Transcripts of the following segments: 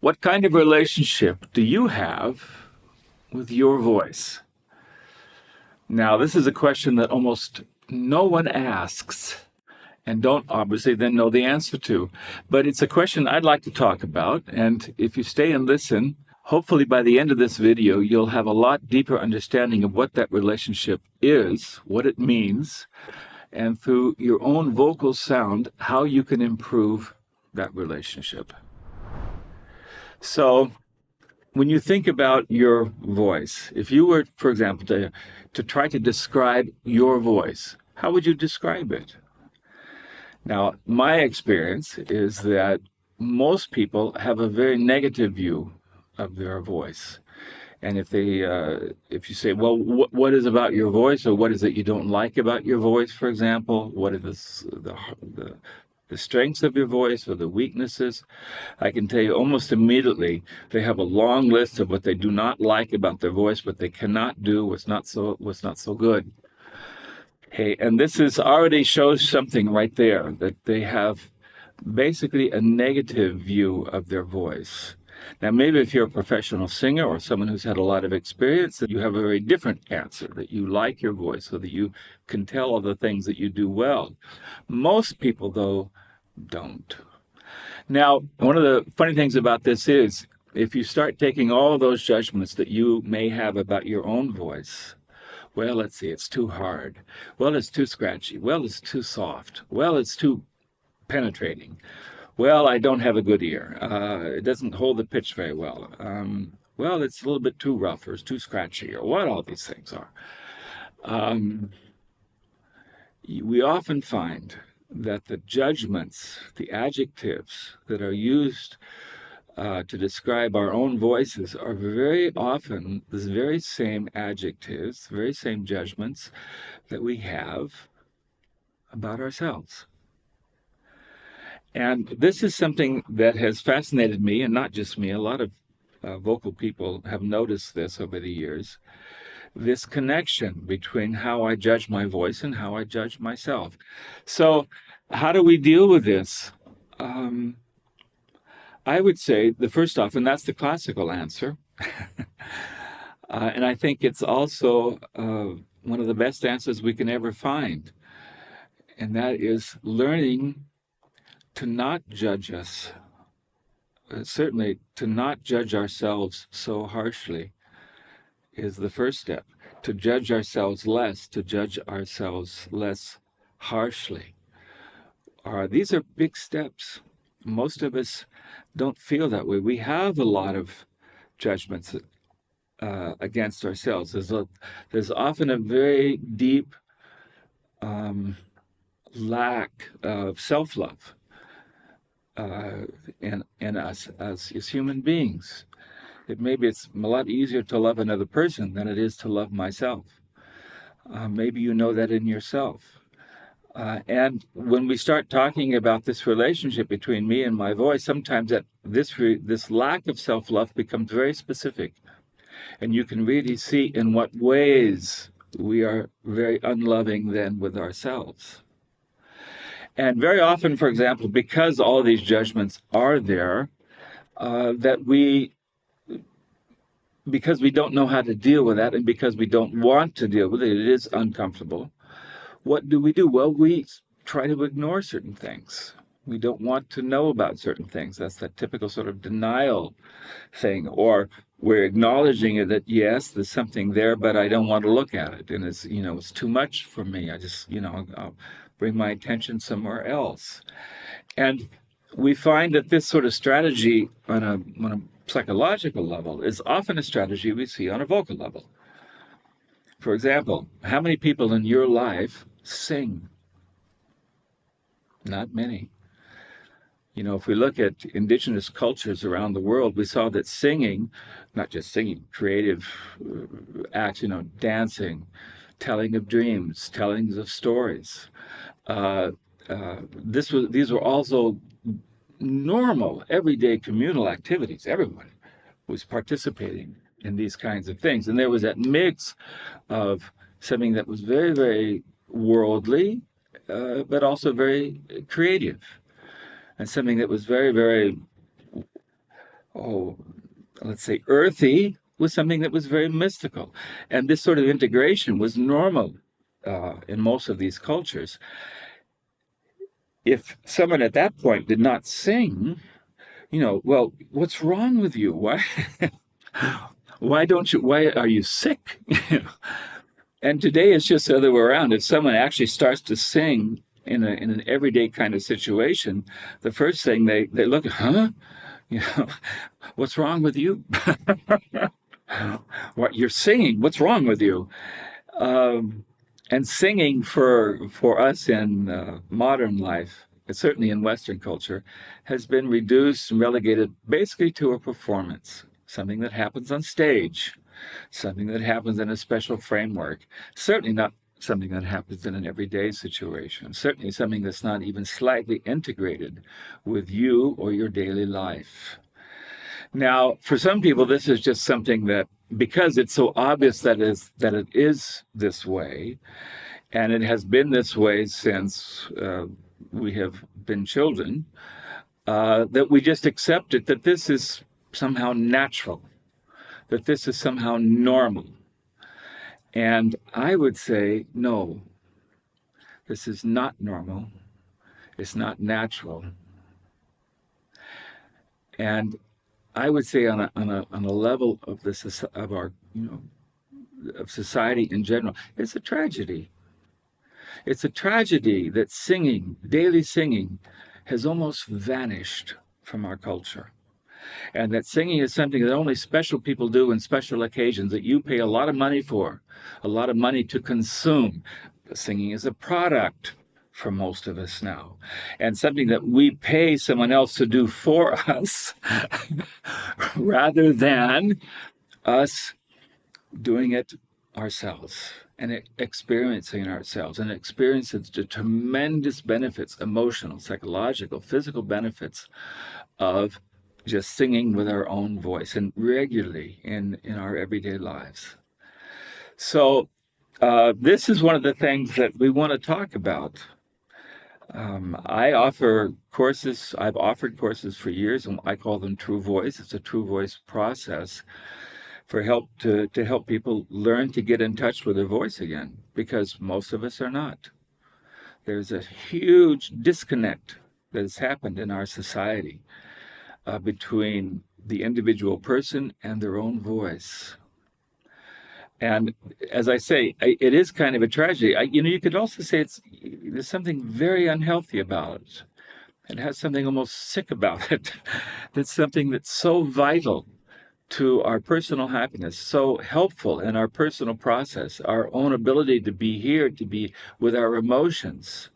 What kind of relationship do you have with your voice? Now, this is a question that almost no one asks and don't obviously then know the answer to. But it's a question I'd like to talk about. And if you stay and listen, hopefully by the end of this video, you'll have a lot deeper understanding of what that relationship is, what it means, and through your own vocal sound, how you can improve that relationship. So, when you think about your voice, if you were, for example, to try to describe your voice, how would you describe it? Now, my experience is that most people have a very negative view of their voice. And if you say, well, what is about your voice, or what is it you don't like about your voice, for example, what are the strengths of your voice or the weaknesses, I can tell you almost immediately they have a long list of what they do not like about their voice, what they cannot do, what's not so good. Okay, and this is already shows something right there that they have basically a negative view of their voice. Now, maybe if you're a professional singer or someone who's had a lot of experience, you have a very different answer, that you like your voice so that you can tell all the things that you do well. Most people, though, don't. Now, one of the funny things about this is if you start taking all those judgments that you may have about your own voice, well, let's see, it's too hard. Well, it's too scratchy. Well, it's too soft. Well, it's too penetrating. Well, I don't have a good ear. It doesn't hold the pitch very well. Well, it's a little bit too rough or it's too scratchy or what all these things are. Um, we often find that the judgments, the adjectives that are used to describe our own voices are very often the very same adjectives, the very same judgments that we have about ourselves. And this is something that has fascinated me, and not just me. A lot of vocal people have noticed this over the years, this connection between how I judge my voice and how I judge myself. So, how do we deal with this? I would say the first off, and that's the classical answer, and I think it's also one of the best answers we can ever find, and that is learning to not judge us, certainly to not judge ourselves so harshly is the first step. To judge ourselves less, to judge ourselves less harshly. These are big steps. Most of us don't feel that way. We have a lot of judgments against ourselves. There's often a very deep lack of self-love in us as human beings. Maybe it's a lot easier to love another person than it is to love myself. Maybe you know that in yourself. And when we start talking about this relationship between me and my voice, sometimes this lack of self-love becomes very specific. And you can really see in what ways we are very unloving then with ourselves. And very often, for example, because all these judgments are there, because we don't know how to deal with that and because we don't want to deal with it, it is uncomfortable. What do? Well, we try to ignore certain things. We don't want to know about certain things. That's that typical sort of denial thing. Or we're acknowledging it that, yes, there's something there, but I don't want to look at it. And it's too much for me. I just, I'll bring my attention somewhere else. And we find that this sort of strategy on a psychological level is often a strategy we see on a vocal level. For example, how many people in your life sing? Not many. If we look at indigenous cultures around the world, we saw that singing, not just singing, creative acts, dancing, telling of dreams, telling of stories. These were also normal, everyday communal activities. Everyone was participating in these kinds of things. And there was that mix of something that was very, very worldly, but also very creative, and something that was very, very let's say, earthy was something that was very mystical. And this sort of integration was normal in most of these cultures. If someone at that point did not sing, well, what's wrong with you? Why are you sick? And today it's just the other way around. If someone actually starts to sing in an everyday kind of situation, the first thing they look, huh? What's wrong with you? What, you're singing? What's wrong with you? And singing for us in modern life, certainly in Western culture, has been reduced and relegated basically to a performance, something that happens on stage, something that happens in a special framework, certainly not something that happens in an everyday situation, certainly something that's not even slightly integrated with you or your daily life. Now, for some people, this is just something that, because it's so obvious that it is this way, and it has been this way since we have been children, that we just accept it, that this is somehow natural, that this is somehow normal. And I would say, no, this is not normal. It's not natural. And I would say on a level of our of society in general, it's a tragedy. It's a tragedy that singing, daily singing, has almost vanished from our culture. And that singing is something that only special people do in special occasions that you pay a lot of money for, a lot of money to consume. Singing is a product for most of us now, and something that we pay someone else to do for us rather than us doing it ourselves and experiencing ourselves, and experiencing the tremendous benefits, emotional, psychological, physical benefits of just singing with our own voice and regularly in our everyday lives. So this is one of the things that we want to talk about. I offer courses. I've offered courses for years, and I call them True Voice. It's a True Voice process for help to help people learn to get in touch with their voice again, because most of us are not. There's a huge disconnect that has happened in our society between the individual person and their own voice. And as I say, it is kind of a tragedy. You could also say there's something very unhealthy about it. It has something almost sick about it. That's something that's so vital to our personal happiness, so helpful in our personal process, our own ability to be here, to be with our emotions,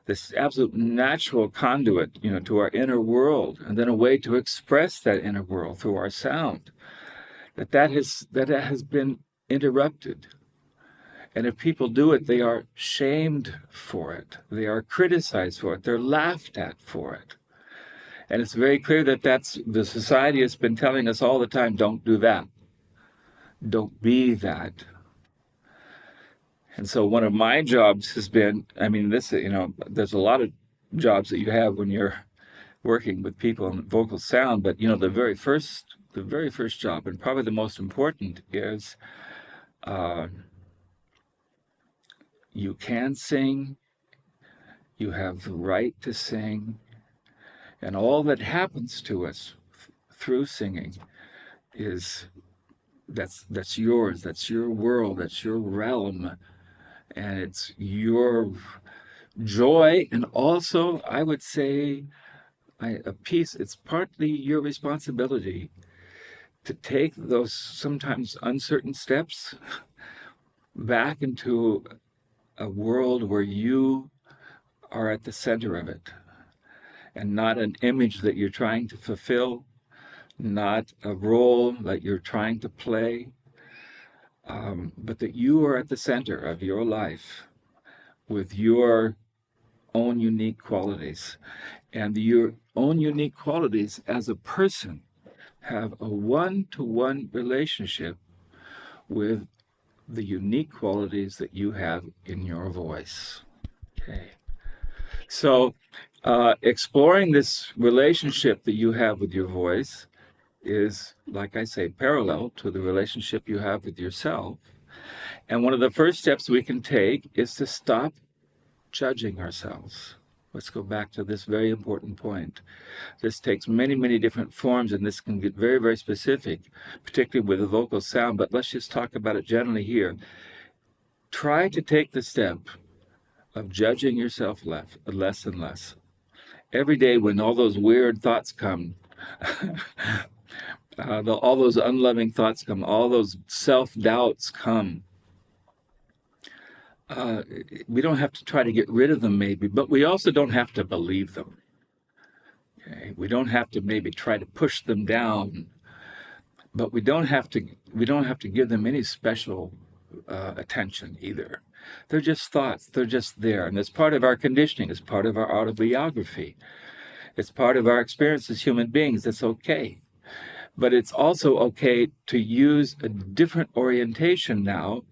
this absolute natural conduit, to our inner world, and then a way to express that inner world through our sound. That has been interrupted. And if people do it, they are shamed for it. They are criticized for it. They're laughed at for it. And it's very clear that the society has been telling us all the time, don't do that. Don't be that. And so one of my jobs has been, there's a lot of jobs that you have when you're working with people in vocal sound, but the very first job, and probably the most important, is you can sing, you have the right to sing, and all that happens to us through singing that's yours, that's your world, that's your realm, and it's your joy, and also, I would say, a piece, it's partly your responsibility to take those sometimes uncertain steps back into a world where you are at the center of it, and not an image that you're trying to fulfill, not a role that you're trying to play, but that you are at the center of your life with your own unique qualities. And your own unique qualities as a person have a one-to-one relationship with the unique qualities that you have in your voice. Okay. So exploring this relationship that you have with your voice is, like I say, parallel to the relationship you have with yourself. And one of the first steps we can take is to stop judging ourselves. Let's go back to this very important point. This takes many, many different forms, and this can get very, very specific, particularly with the vocal sound, but let's just talk about it generally here. Try to take the step of judging yourself less and less. Every day when all those weird thoughts come, all those unloving thoughts come, all those self-doubts come, we don't have to try to get rid of them maybe, but we also don't have to believe them. Okay? We don't have to maybe try to push them down, but we don't have to give them any special attention either. They're just thoughts. They're just there, and it's part of our conditioning. It's part of our autobiography. It's part of our experience as human beings. It's okay. But it's also okay to use a different orientation now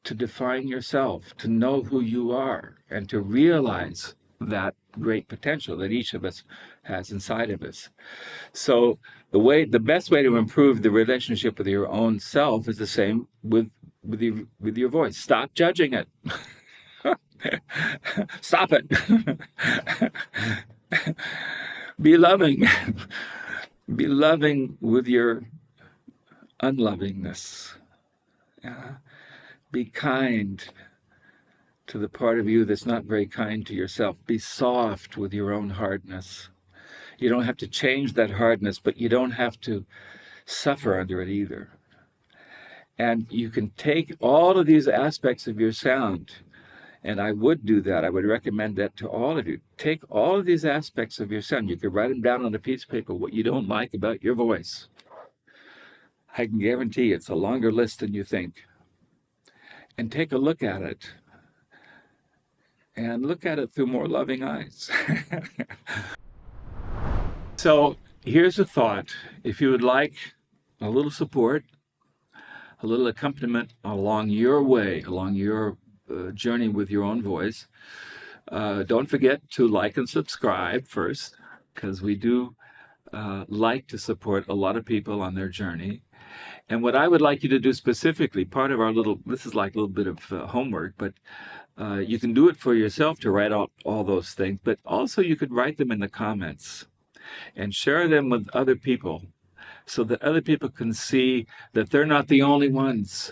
to define yourself, to know who you are, and to realize that great potential that each of us has inside of us. So the best way to improve the relationship with your own self is the same with your voice. Stop judging it. Stop it. Be loving. Be loving with your unlovingness. Be kind to the part of you that's not very kind to yourself. Be soft with your own hardness. You don't have to change that hardness, but you don't have to suffer under it either. And you can take all of these aspects of your sound, and I would do that. I would recommend that to all of you. Take all of these aspects of your sound. You could write them down on a piece of paper, what you don't like about your voice. I can guarantee it's a longer list than you think. And take a look at it. And look at it through more loving eyes. So here's a thought. If you would like a little support, a little accompaniment along your way, along your journey with your own voice, don't forget to like and subscribe first, because we do like to support a lot of people on their journey. And what I would like you to do specifically, part of our this is like a little bit of homework, but you can do it for yourself to write out all those things, but also you could write them in the comments and share them with other people so that other people can see that they're not the only ones.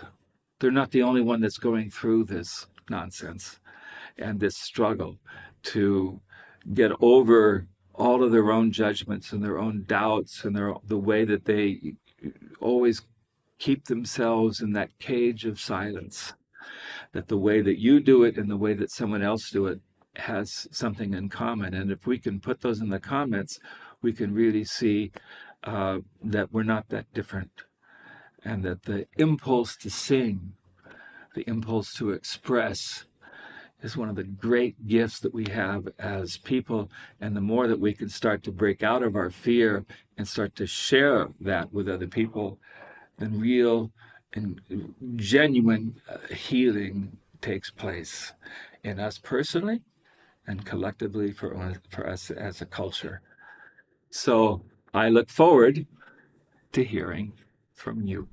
They're not the only one that's going through this nonsense and this struggle to get over all of their own judgments and their own doubts and the way that they always keep themselves in that cage of silence, that the way that you do it and the way that someone else do it has something in common. And if we can put those in the comments, we can really see that we're not that different, and that the impulse to sing, the impulse to express, is one of the great gifts that we have as people. And the more that we can start to break out of our fear and start to share that with other people, then real and genuine healing takes place in us personally and collectively for us as a culture. So I look forward to hearing from you.